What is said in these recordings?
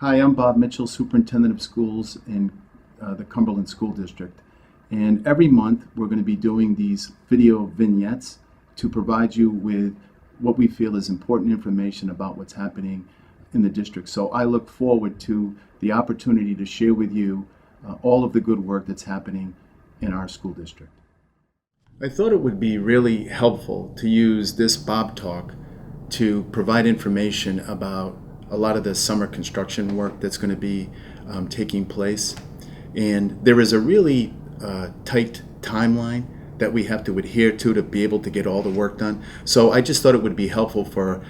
Hi, I'm Bob Mitchell, Superintendent of Schools in the Cumberland School District. And every month, we're going to be doing these video vignettes to provide you with what we feel is important information about what's happening in the district. So I look forward to the opportunity to share with you all of the good work that's happening in our school district. I thought it would be really helpful to use this Bob Talk to provide information about a lot of the summer construction work that's going to be taking place. And there is a really tight timeline that we have to adhere to be able to get all the work done. So I just thought it would be helpful for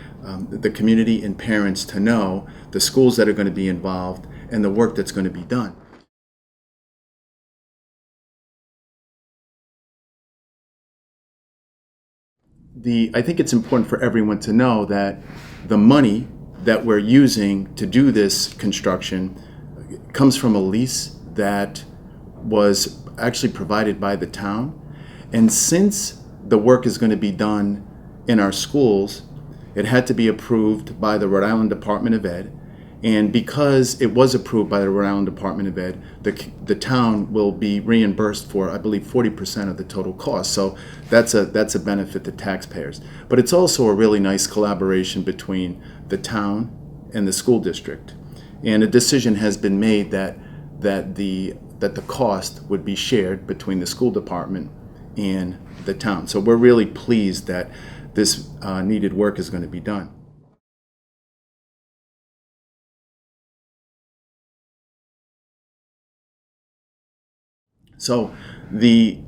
the community and parents to know the schools that are going to be involved and the work that's going to be done. I think it's important for everyone to know that the money that we're using to do this construction comes from a lease that was actually provided by the town. And since the work is going to be done in our schools, it had to be approved by the Rhode Island Department of Ed. And because it was approved by the Rhode Island Department of Ed, the town will be reimbursed for, I believe, 40% of the total cost. So that's a benefit to taxpayers. But it's also a really nice collaboration between the town and the school district. And a decision has been made that the cost would be shared between the school department and the town. So we're really pleased that this needed work is going to be done. So the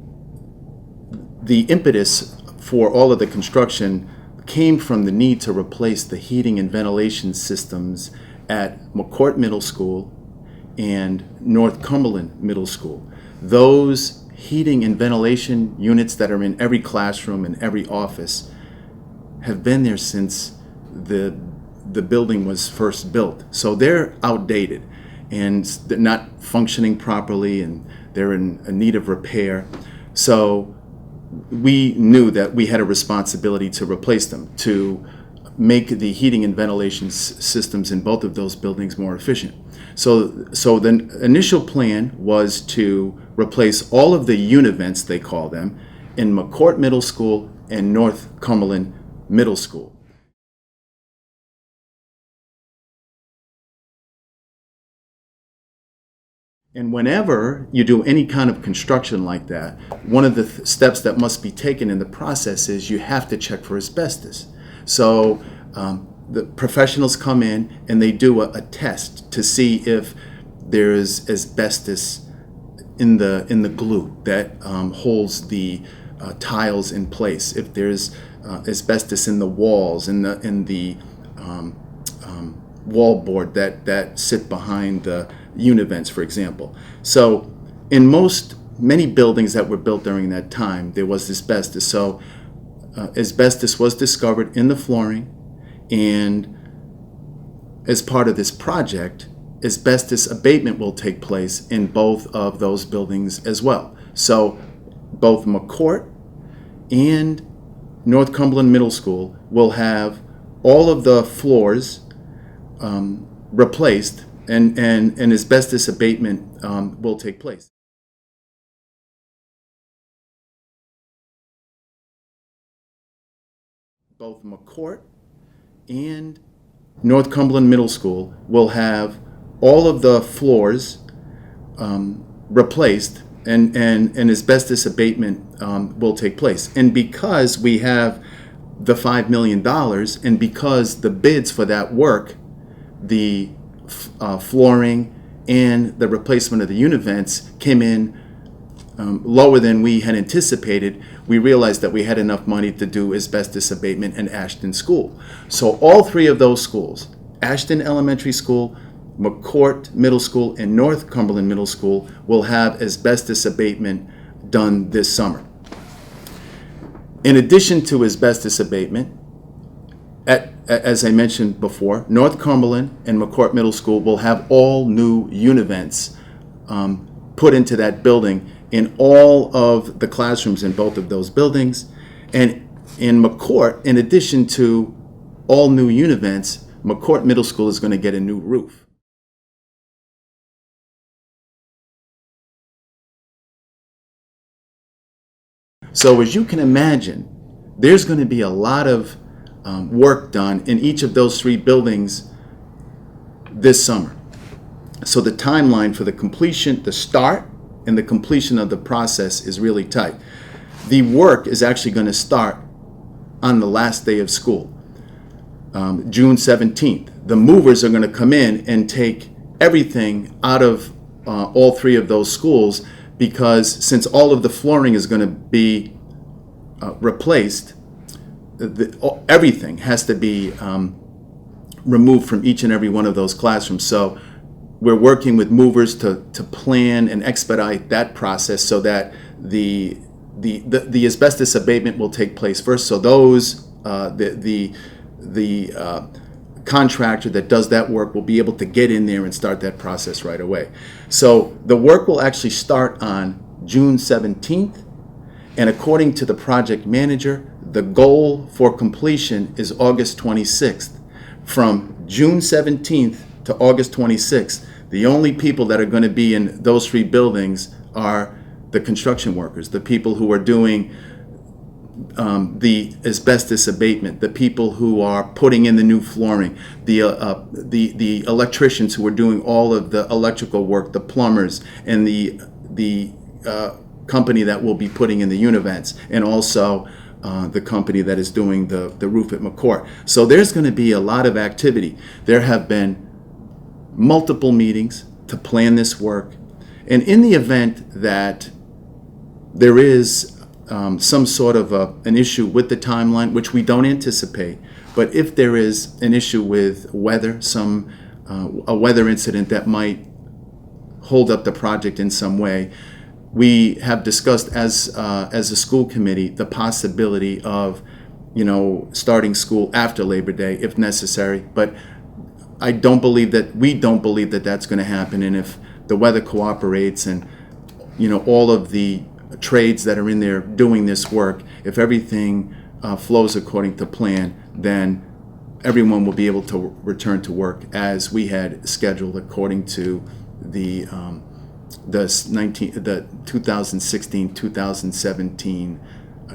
impetus for all of the construction came from the need to replace the heating and ventilation systems at McCourt Middle School and North Cumberland Middle School. Those heating and ventilation units that are in every classroom and every office have been there since the building was first built. So they're outdated and they're not functioning properly, and they're in need of repair. So we knew that we had a responsibility to replace them, to make the heating and ventilation systems in both of those buildings more efficient. So the initial plan was to replace all of the univents, they call them, in McCourt Middle School and North Cumberland Middle School. And whenever you do any kind of construction like that, one of the steps that must be taken in the process is you have to check for asbestos. So the professionals come in and they do a test to see if there's asbestos in the glue that holds the tiles in place, if there's asbestos in the walls, in the wall board that sit behind the univents, for example. So in many buildings that were built during that time, there was asbestos. So asbestos was discovered in the flooring, and as part of this project, asbestos abatement will take place in both of those buildings as well. So both McCourt and North Cumberland Middle School will have all of the floors replaced, and asbestos abatement will take place. Both McCourt and North Cumberland Middle School will have all of the floors replaced, and asbestos abatement will take place. And because we have the $5 million, and because the bids for that work, the flooring and the replacement of the univents came in lower than we had anticipated, we realized that we had enough money to do asbestos abatement in Ashton School. So all three of those schools, Ashton Elementary School, McCourt Middle School, and North Cumberland Middle School, will have asbestos abatement done this summer. In addition to asbestos abatement, as I mentioned before, North Cumberland and McCourt Middle School will have all new univents put into that building in all of the classrooms in both of those buildings. And in McCourt, in addition to all new univents, McCourt Middle School is going to get a new roof. So as you can imagine, there's going to be a lot of work done in each of those 3 buildings this summer. So the timeline for the completion, the start and the completion of the process is really tight. The work is actually going to start on the last day of school, June 17th. The movers are going to come in and take everything out of all 3 of those schools, because since all of the flooring is going to be replaced, everything has to be removed from each and every one of those classrooms. So we're working with movers to plan and expedite that process so that the asbestos abatement will take place first. So those the contractor that does that work will be able to get in there and start that process right away. So the work will actually start on June 17th, and according to the project manager, the goal for completion is August 26th. From June 17th to August 26th, the only people that are going to be in those 3 buildings are the construction workers, the people who are doing the asbestos abatement, the people who are putting in the new flooring, the electricians who are doing all of the electrical work, the plumbers, and the company that will be putting in the univents, and also the company that is doing the roof at McCourt. So there's going to be a lot of activity. There have been multiple meetings to plan this work, and in the event that there is some sort of an issue with the timeline, which we don't anticipate, but if there is an issue with weather, a weather incident that might hold up the project in some way, we have discussed as a school committee the possibility of, starting school after Labor Day if necessary. But we don't believe that that's going to happen. And if the weather cooperates and all of the trades that are in there doing this work, if everything flows according to plan, then everyone will be able to return to work as we had scheduled according to the 2016-2017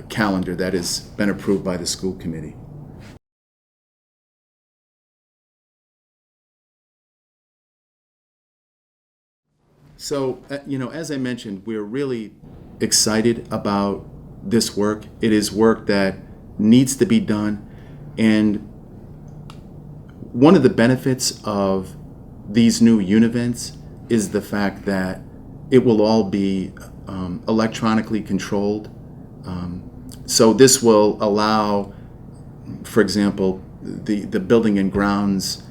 calendar that has been approved by the school committee. So, as I mentioned, we're really excited about this work. It is work that needs to be done, and one of the benefits of these new univents is the fact that it will all be electronically controlled. So this will allow, for example, the building and grounds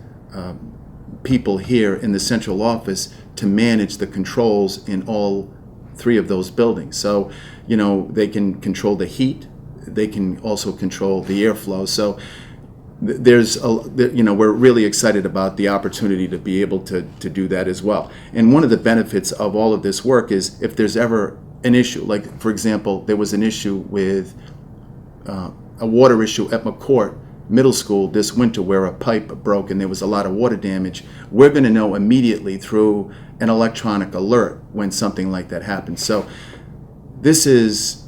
people here in the central office to manage the controls in all 3 of those buildings. So, they can control the heat, they can also control the airflow. So we're really excited about the opportunity to be able to do that as well. And one of the benefits of all of this work is if there's ever an issue, like for example, there was an issue with a water issue at McCourt Middle School this winter where a pipe broke and there was a lot of water damage, we're going to know immediately through an electronic alert when something like that happens. So this is,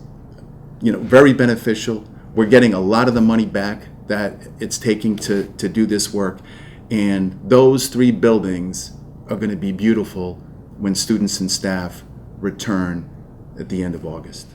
very beneficial. We're getting a lot of the money back that it's taking to do this work, and those 3 buildings are going to be beautiful when students and staff return at the end of August.